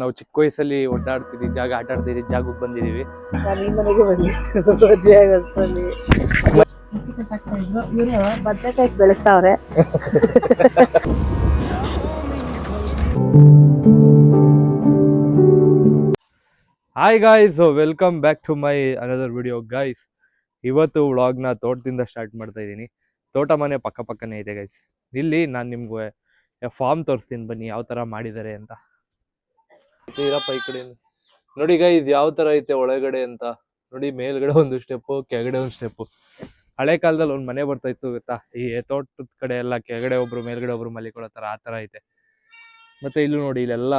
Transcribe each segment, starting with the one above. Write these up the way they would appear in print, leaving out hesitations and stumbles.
ನಾವು ಚಿಕ್ಕ ವಯಸ್ಸಲ್ಲಿ ಓಡಾಡ್ತಿದ್ವಿ ಜಾಗ ಆಟ ಆಡ್ತಿದ್ವಿ ಜಾಗಕ್ಕೆ ಬಂದಿದೀವಿ. ನಾನು ಈ ಮನೆಗೆ ಬಂದಿದ್ದೆ ಆಗಸ್ಟಲ್ಲಿ ಇವರು ಬದನೆಕಾಯಿ ಬೆಳೆಸ್ತಾವ್ರೆ. Hi guys, welcome back to my another video guys. ಇವತ್ತು ವ್ಲಾಗ್ನ ತೋಟದಿಂದ ಸ್ಟಾರ್ಟ್ ಮಾಡ್ತಾ ಇದ್ದೀನಿ. ತೋಟ ಮನೆ ಪಕ್ಕನೇ ಇದೆ ಗೈಸ್. ಇಲ್ಲಿ ನಾನು ನಿಮ್ಗೆ ಫಾರ್ಮ್ ತೋರಿಸ್ತೀನಿ, ಬನ್ನಿ ಯಾವ ಥರ ಮಾಡಿದ್ದಾರೆ ಅಂತ. ಇರಪ್ಪ ಈ ಕಡೆ ನೋಡಿ ಗೈಸ್ ಯಾವ ಥರ ಐತೆ ಒಳಗಡೆ ಅಂತ. ನೋಡಿ ಮೇಲ್ಗಡೆ ಒಂದು ಸ್ಟೆಪ್ಪು, ಕೆಳಗಡೆ ಒಂದು ಸ್ಟೆಪ್ಪು. ಹಳೆ ಕಾಲದಲ್ಲಿ ಒಂದು ಮನೆ ಬರ್ತಾ ಇತ್ತು ಗೊತ್ತಾ, ಈ ತೋಟದ ಕಡೆ ಎಲ್ಲ ಕೆಳಗಡೆ ಒಬ್ರು ಮೇಲ್ಗಡೆ ಒಬ್ರು ಮಲಿಕೊಳ್ಳೋ ಥರ, ಆ ಥರ ಐತೆ. ಮತ್ತೆ ಇಲ್ಲೂ ನೋಡಿ, ಇಲ್ಲೆಲ್ಲ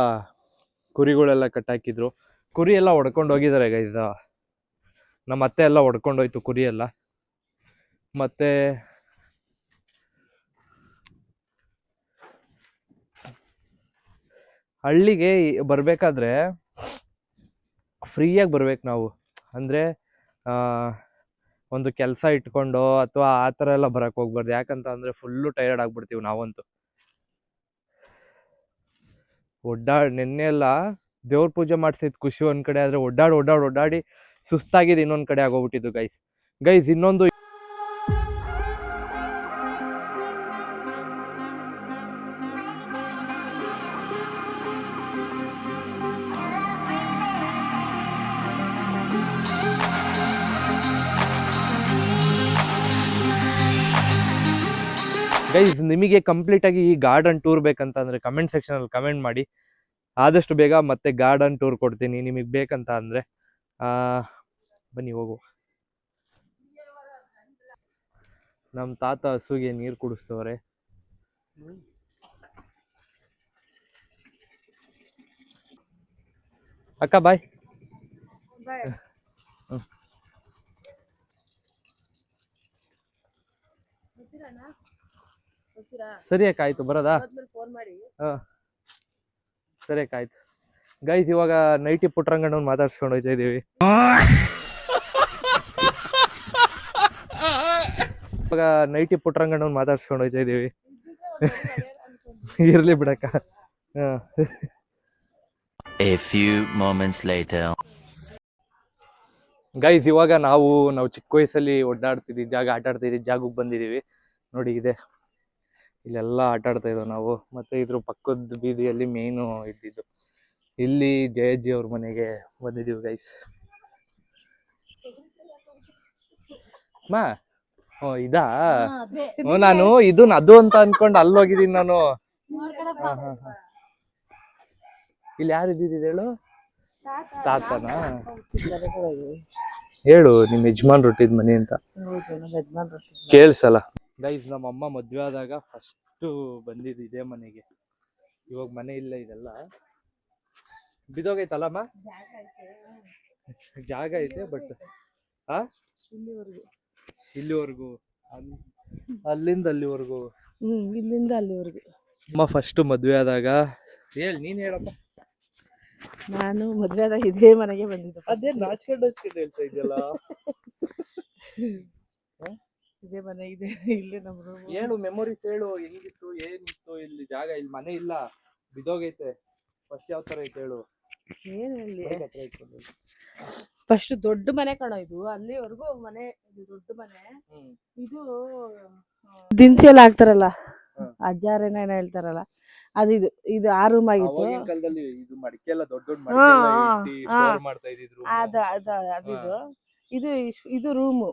ಕುರಿಗಳೆಲ್ಲ ಕಟ್ಟಾಕಿದ್ರು. ಕುರಿ ಎಲ್ಲ ಹೊಡ್ಕೊಂಡು ಹೋಗಿದ್ದಾರೆ ಗೈಸ್. ನಮ್ಮ ಅತ್ತೆ ಎಲ್ಲ ಹೊಡ್ಕೊಂಡೋಯ್ತು ಕುರಿ ಎಲ್ಲ. ಮತ್ತೆ ಹಳ್ಳಿಗೆ ಬರ್ಬೇಕಾದ್ರೆ ಫ್ರೀಯಾಗಿ ಬರ್ಬೇಕು ನಾವು. ಅಂದರೆ ಒಂದು ಕೆಲಸ ಇಟ್ಕೊಂಡು ಅಥವಾ ಆ ಥರ ಎಲ್ಲ ಬರಕ್ಕೆ ಹೋಗ್ಬಾರ್ದು. ಯಾಕಂತ ಅಂದರೆ ಫುಲ್ಲು ಟಯರ್ಡ್ ಆಗ್ಬಿಡ್ತೀವಿ ನಾವಂತೂ. ನೆನ್ನೆ ಎಲ್ಲ ದೇವ್ರ ಪೂಜೆ ಮಾಡಿಸಿದ್ ಖುಷಿ ಒಂದ್ ಕಡೆ, ಆದ್ರೆ ಓಡಾಡಿ ಸುಸ್ತಾಗಿದ್ದು ಇನ್ನೊಂದ್ ಕಡೆ ಆಗೋಗ್ಬಿಟ್ಟಿದ್ದು ಗೈಸ್. ಇನ್ನೊಂದು ಗೈಸ್, ನಿಮಗೆ ಕಂಪ್ಲೀಟ್ ಆಗಿ ಈ ಗಾರ್ಡನ್ ಟೂರ್ ಬೇಕಂತ ಅಂದ್ರೆ ಕಮೆಂಟ್ ಸೆಕ್ಷನ್ ಅಲ್ಲಿ ಕಮೆಂಟ್ ಮಾಡಿ. ಆದಷ್ಟು ಬೇಗ ಮತ್ತೆ ಗಾರ್ಡನ್ ಟೂರ್ ಕೊಡ್ತೀನಿ ನಿಮಗೆ ಬೇಕಂತ ಅಂದ್ರೆ. ಬನ್ನಿ ಹೋಗು. ನಮ್ಮ ತಾತ ಹಸುಗೆ ನೀರು ಕುಡಿಸ್ತವ್ರೆ. ಅಕ್ಕ ಬಾಯ್. ಸರಿ ಅಕ್ಕ, ಆಯ್ತು ಬರೋದಾ? ಸರಿ ಅಕ್ಕ, ಆಯ್ತು. ಗೈಸ್, ಇವಾಗ ನೈಟಿ ಪುಟ್ರಂಗಣ್ಣವ್ನು ಮಾತಾಡ್ಸ್ಕೊಂಡು ಹೋಗ್ತಾ ಇದೀವಿ. ಇರ್ಲಿ ಬಿಡಕ್ಕ. A few moments later. Guys, ಇವಾಗ ನಾವು ಚಿಕ್ಕ ವಯಸ್ಸಲ್ಲಿ ಓಡಾಡ್ತಿದ್ವಿ ಜಾಗ ಆಟ ಆಡ್ತಿದ್ವಿ ಜಾಗಕ್ಕೆ ಬಂದಿದೀವಿ. ನೋಡಿ ಇದೆ, ಇಲ್ಲೆಲ್ಲ ಆಟ ಆಡ್ತಾ ಇದ್ದೋ ನಾವು. ಮತ್ತೆ ಇದ್ರ ಪಕ್ಕದ ಬೀದಿಯಲ್ಲಿ ಮೇನು ಇದ್ದಿದ್ದು. ಇಲ್ಲಿ ಜಯಜ್ಜಿ ಅವ್ರ ಮನೆಗೆ ಬಂದಿದೀವಿ ಗೈಸ್. ಇದಾ? ನಾನು ಇದನ್ನ ಅದು ಅಂತ ಅನ್ಕೊಂಡು ಅಲ್ಲಿ ಹೋಗಿದ್ದೀನಿ ನಾನು. ಇಲ್ಲಿ ಯಾರು ಇದ್ದಿದ್ದು ಹೇಳು? ತಾತನಾ? ಹೇಳು, ನಿಮ್ ಯಜಮಾನ್ ರೊಟ್ಟಿದ್ ಮನೆ ಅಂತ ಕೇಳ್ಸಲ್ಲ. ಗೈಸ್, ನಮ್ಮ ಅಮ್ಮ ಮದ್ವೆ ಆದಾಗ ಫಸ್ಟ್ ಬಂದಿದ್ದು ಇದೇ ಮನೆಗೆ. ಇವಾಗ ಮನೆ ಇಲ್ಲ, ಇದೆಲ್ಲ ಬಿದೋಗೈತಲ್ಲಮ್ಮ. ಜಾಗ ಐತೆ ಬಟ್ ಇಲ್ಲಿವರೆಗೂ, ಅಲ್ಲಿಂದ ಅಲ್ಲಿವರೆಗೂ. ಇಲ್ಲಿಂದ ಅಲ್ಲಿವರೆಗೂ. ಅಮ್ಮ ಫಸ್ಟ್ ಮದ್ವೆ ಆದಾಗ, ನೀನ್ ಹೇಳಪ್ಪ. ನಾನು ಮದ್ವೆ ಆದಾಗ ಇದೇ ಮನೆಗೆ ಬಂದಿದ್ದು. ಅದೇ ನಾಚ್ಕೊಂಡು ಹೇಳ್ತಾ ಇದೆಯಲ್ಲ. ಇದೇ ಮನೆ ಇದೆ, ಇಲ್ಲೇ ನಮ್ಮ ರೂಮ್. ಹೇಳು, ಮೆಮೊರೀಸ್ ಹೇಳು, ಹೆಂಗಿತ್ತು, ಏನಿತ್ತು ಇಲ್ಲಿ ಜಾಗ. ಇಲ್ಲಿ ಮನೆ ಇಲ್ಲ, ಬಿದೋಗೈತೆ. ಫಸ್ಟ್ ಯಾವ ತರ ಐತೆ ಹೇಳು. ಏನು ಹೇಳಿ, ಫಸ್ಟ್ ದೊಡ್ಡ ಮನೆ ಕಾಣೋ ಇದು. ಅಲ್ಲಿವರೆಗೂ ಮನೆ, ಇದು ದೊಡ್ಡ ಮನೆ. ಇದು ದಿನಸಿ ಎಲ್ಲ ಹಾಕ್ತಾರಲ್ಲ, ಅಜ್ಜಾರೇನ ಏನೋ ಹೇಳ್ತಾರಲ್ಲ, ಅದು ಇದು ಆ ರೂಮ್ ಆಗಿತ್ತು. ಇದು ಮಡಿಕೆ ಎಲ್ಲ ದೊಡ್ಡ ಇದು ರೂಮು.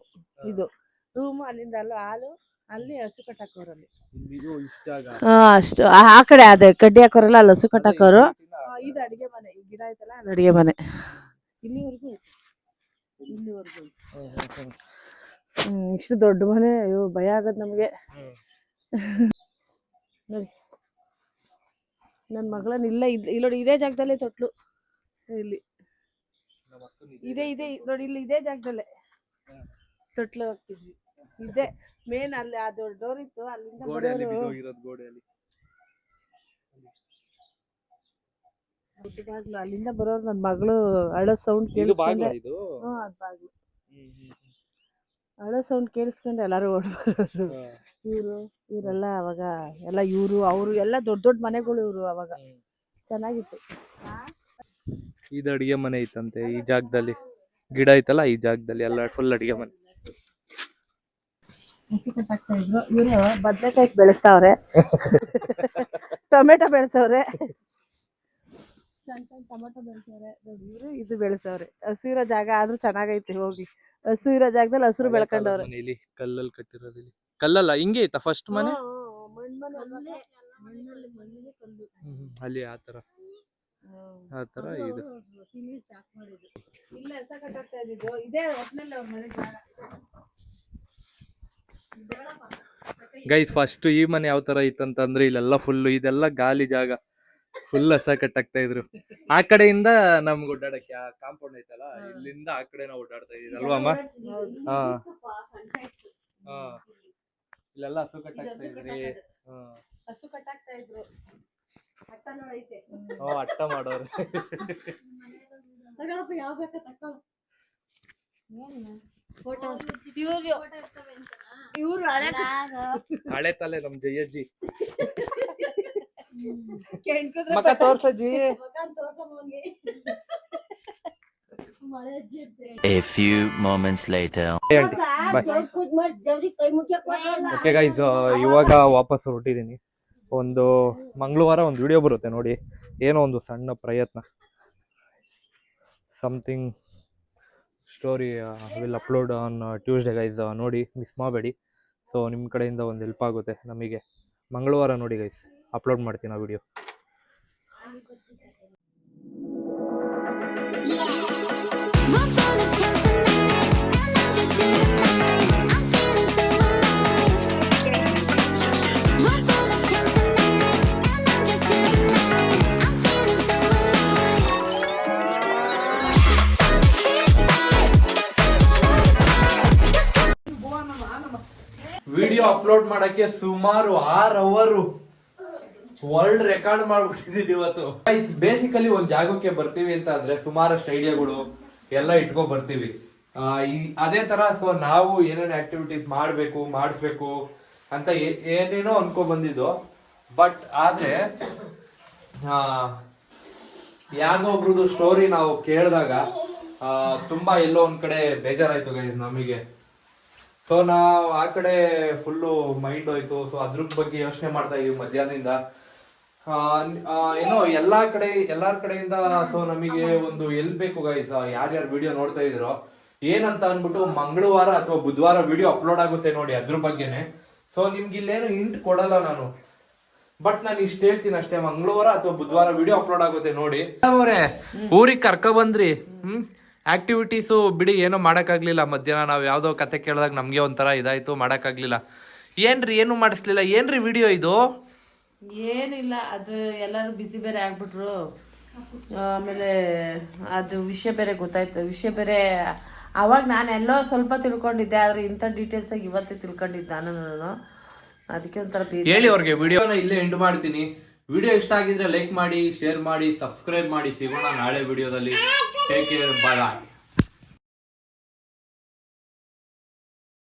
ಇದು ರೂಮು. ಅಲ್ಲಿಂದ ಅಲ್ಲ ಹಾಲು, ಅಲ್ಲಿ ಹಸು ಕಟ್ಟಾಕೋರಲ್ಲಿ. ಅಷ್ಟು ಆ ಕಡೆ ಅದೇ ಕಡ್ಡಿ ಹಾಕೋರಲ್ಲ, ಅಲ್ಲಿ ಹಸು ಕಟ್ಟಾಕೋರು. ಇದು ಅಡಿಗೆ ಮನೆ, ಈ ಗಿಡ ಐತಲ್ಲ ಅದು ಅಡಿಗೆ ಮನೆ. ಇಲ್ಲಿವರೆಗೂ ಇಷ್ಟು ದೊಡ್ಡ ಮನೆ. ಅಯ್ಯೋ ಭಯ ಆಗದ್ ನಮ್ಗೆ. ನೋಡಿ, ನನ್ ಮಗಳನ್ನ ಇಲ್ಲಿ ಇದೇ ಜಾಗದಲ್ಲೇ ತೊಟ್ಲು. ಇಲ್ಲಿ ಇದೆ ನೋಡಿ, ಇಲ್ಲಿ ಇದೇ ಜಾಗದಲ್ಲೇ ತೊಟ್ಲು ಹೋಗ್ತಿದ್ವಿ. ಇದೇ ಮೇನ್. ಅಲ್ಲಿ ಆ ದೊಡ್ಡ ಡೋರ್ ಇತ್ತು, ಅಲ್ಲಿಂದ ಅಲ್ಲಿಂದ ಬರೋರು. ನನ್ ಮಗಳು ಅಳೋ ಸೌಂಡ್ ಕೇಳಿಸ್ಕೊಂಡೆ. ಅಳೋ ಸೌಂಡ್ ಕೇಳಿಸ್ಕೊಂಡು ಎಲ್ಲಾರು ಓಡ್ಬರೋರು. ಇವರೆಲ್ಲ ಅವಾಗ ಎಲ್ಲ ಅವರು ಎಲ್ಲ ದೊಡ್ಡ ಮನೆಗಳು ಇವ್ರು. ಅವಾಗ ಚೆನ್ನಾಗಿತ್ತು. ಇದು ಅಡಿಗೆ ಮನೆ ಐತಂತೆ ಈ ಜಾಗದಲ್ಲಿ. ಗಿಡ ಐತಲ್ಲ ಈ ಜಾಗದಲ್ಲಿ ಎಲ್ಲ ಫುಲ್ ಅಡಿಗೆ ಮನೆ. ಇವರು ಬದ್ನೆಕಾಯಿ ಬೆಳೆಸ್ತಾವ್ರೆ, ಟೊಮೆಟೊ ಬೆಳೆಸವ್ರೆ, ಸಣ್ಣ ಸಣ್ಣ ಟೊಮೆಟೊ ಬೆಳೆಸವ್ರೆ ನೋಡಿ. ಇವರು ಇದು ಬೆಳೆಸವ್ರೆ. ಹಸು ಇರೋ ಜಾಗ ಆದ್ರೂ ಚೆನ್ನಾಗೈತಿ. ಹೋಗಿ ಹಸು ಇರೋ ಜಾಗದಲ್ಲಿ ಹಸಿರು ಬೆಳ್ಕೊಂಡವ್ರೆ. ಇಲ್ಲಿ ಕಲ್ಲಲ್ಲಿ ಕಟ್ಟಿರೋದು. ಇಲ್ಲಿ ಕಲ್ಲಲ್ಲ ಹಿಂಗೆ ಐತಾ ಫಸ್ಟ್ ಮನೆ? ಅಲ್ಲಿ ಆತರ ಇದು ಗೈಸ್ ಫಸ್ಟ್ ಈ ಮನೆ ಯಾವ ತರ ಇತ್ತಂತಂದ್ರೆ ಇಲ್ಲೆಲ್ಲ ಫುಲ್ ಇದೆಲ್ಲ ಗಾಲಿ ಜಾಗ, ಫುಲ್ ಹಸ ಕಟ್ಟಾಗ್ತಾ ಇದ್ರು. ಆ ಕಡೆಯಿಂದ ನಮ್ಗೆ ಓಡಾಡಕ್ಕೆ ಕಾಂಪೌಂಡ್ ಐತಲ್ಲ, ಇಲ್ಲಿಂದ ಆ ಕಡೆ ನಾವು ಓಡಾಡ್ತಾ ಇದೀವಿ ಅಲ್ವಾ ಅಮ್ಮ? ಹಾ ಹಾ ಇಲ್ಲೆಲ್ಲ ಹಸು ಕಟ್ಟಾಗ್ತಾ ಇದ್ರಿ. ಹಸು ಕಟ್ಟಾಗ್ತಾ ಇದ್ರು. ಅಟ್ಟ ಮಾಡೋರು. ಹಳೆ ತಲೆ ನಮ್ ಜಯಜ್ಜಿ ಮಕ ತೋರ್ಸಜ್ಜಿ. A few moments later. Okay guys, ಇವಾಗ ವಾಪಸ್ ಹೊರಟಿದ್ದೀನಿ. ಒಂದು ಮಂಗಳವಾರ ಒಂದು ವಿಡಿಯೋ ಬರುತ್ತೆ ನೋಡಿ, ಏನೋ ಒಂದು ಸಣ್ಣ ಪ್ರಯತ್ನ. Something story will upload on Tuesday guys, ನೋಡಿ ಮಿಸ್ ಮಾಡಬೇಡಿ. ಸೊ ನಿಮ್ಮ ಕಡೆಯಿಂದ ಒಂದು ಹೆಲ್ಪ್ ಆಗುತ್ತೆ ನಮಗೆ. ಮಂಗಳವಾರ ನೋಡಿ ಗೈಸ್, ಅಪ್ಲೋಡ್ ಮಾಡ್ತೀನಿ ಆ ವಿಡಿಯೋ. ವಿಡಿಯೋ ಅಪ್ಲೋಡ್ ಮಾಡಕ್ಕೆ ಸುಮಾರು 6 ಅವರ್ ವರ್ಲ್ಡ್ ರೆಕಾರ್ಡ್ ಮಾಡ್ಬಿಟ್ಟಿದೀವಿ ಇವತ್ತು. ಬೇಸಿಕಲಿ ಒಂದ್ ಜಾಗಕ್ಕೆ ಬರ್ತೀವಿ ಅಂತ ಅಂದ್ರೆ ಸುಮಾರಷ್ಟು ಐಡಿಯಾಗಳು ಎಲ್ಲ ಇಟ್ಕೊಂಡ್ ಬರ್ತೀವಿ. ಅದೇ ತರ ಸೊ ನಾವು ಏನೇನು ಆಕ್ಟಿವಿಟೀಸ್ ಮಾಡಿಸ್ಬೇಕು ಅಂತ ಏನೇನೋ ಅನ್ಕೊಂಡ್ ಬಂದಿದ್ದು. ಬಟ್ ಆದ್ರೆ ಯಾರೋ ಒಬ್ರದ್ದು ಸ್ಟೋರಿ ನಾವು ಕೇಳಿದಾಗ ತುಂಬಾ ಎಲ್ಲೋ ಒಂದ್ ಕಡೆ ಬೇಜಾರಾಯ್ತು ಗೈಸ್ ನಮಗೆ. ಸೊ ನಾವು ಆ ಕಡೆ ಫುಲ್ಲು ಮೈಂಡ್ ಹೋಯ್ತು. ಸೊ ಅದ್ರ ಬಗ್ಗೆ ಯೋಚನೆ ಮಾಡ್ತಾ ಇದೀವಿ ಮಧ್ಯಾಹ್ನದಿಂದ. ಏನೋ ಎಲ್ಲಾರ ಕಡೆಯಿಂದ ಸೊ ನಮಗೆ ಒಂದು ಎಲ್ ಬೇಕು ಗೈಸ್, ಯಾರ್ಯಾರು ವಿಡಿಯೋ ನೋಡ್ತಾ ಇದಿರೋ ಏನಂತ ಅನ್ಬಿಟ್ಟು ಮಂಗಳವಾರ ಅಥವಾ ಬುಧವಾರ ವಿಡಿಯೋ ಅಪ್ಲೋಡ್ ಆಗುತ್ತೆ ನೋಡಿ, ಅದ್ರ ಬಗ್ಗೆನೆ. ಸೊ ನಿಮ್ಗೆ ಇಲ್ಲೇನು ಹಿಂಟ್ ಕೊಡಲ್ಲ ನಾನು, ಬಟ್ ನಾನು ಇಷ್ಟ ಹೇಳ್ತೀನಿ ಅಷ್ಟೇ, ಮಂಗಳವಾರ ಅಥವಾ ಬುಧವಾರ ವಿಡಿಯೋ ಅಪ್ಲೋಡ್ ಆಗುತ್ತೆ ನೋಡಿ. ಊರಿಗೆ ಕರ್ಕ ಬಂದ್ರಿ, ಆಕ್ಟಿವಿಟೀಸು ಬಿಡಿ ಏನೋ ಮಾಡೋಕ್ಕಾಗ್ಲಿಲ್ಲ. ಮಧ್ಯಾಹ್ನ ನಾವು ಯಾವುದೋ ಕತೆ ಕೇಳಿದಾಗ ನಮಗೆ ಒಂಥರ ಇದಾಯ್ತು, ಮಾಡೋಕ್ಕಾಗ್ಲಿಲ್ಲ. ಏನ್ರಿ ಏನು ಮಾಡಿಸ್ಲಿಲ್ಲ, ಏನ್ರಿ ವಿಡಿಯೋ ಇದು? ಏನಿಲ್ಲ, ಅದು ಎಲ್ಲರೂ ಬಿಸಿ ಬೇರೆ ಆಗ್ಬಿಟ್ರು. ಆಮೇಲೆ ಅದು ವಿಷಯ ಬೇರೆ ಗೊತ್ತಾಯ್ತು. ವಿಷಯ ಬೇರೆ ಅವಾಗ ನಾನು ಎಲ್ಲೋ ಸ್ವಲ್ಪ ತಿಳ್ಕೊಂಡಿದ್ದೆ, ಆದ್ರೆ ಇಂಥ ಡೀಟೇಲ್ಸ್ ಆಗಿ ಇವತ್ತೇ ತಿಳ್ಕೊಂಡಿದ್ದೆ ನಾನು. ಅದಕ್ಕೆ ಒಂಥರ ಹೇಳಿ ಅವ್ರಿಗೆ. ವಿಡಿಯೋನ ಇಲ್ಲೇ ಎಂಡ್ ಮಾಡ್ತೀನಿ. ವಿಡಿಯೋ ಇಷ್ಟ ಆಗಿದ್ರೆ ಲೈಕ್ ಮಾಡಿ, ಶೇರ್ ಮಾಡಿ, ಸಬ್ಸ್ಕ್ರೈಬ್ ಮಾಡಿ. ಸಿಗೋಣ ನಾಳೆ ವಿಡಿಯೋದಲ್ಲಿ. ಟೇಕ್ ಕೇರ್, ಬಾಯ್.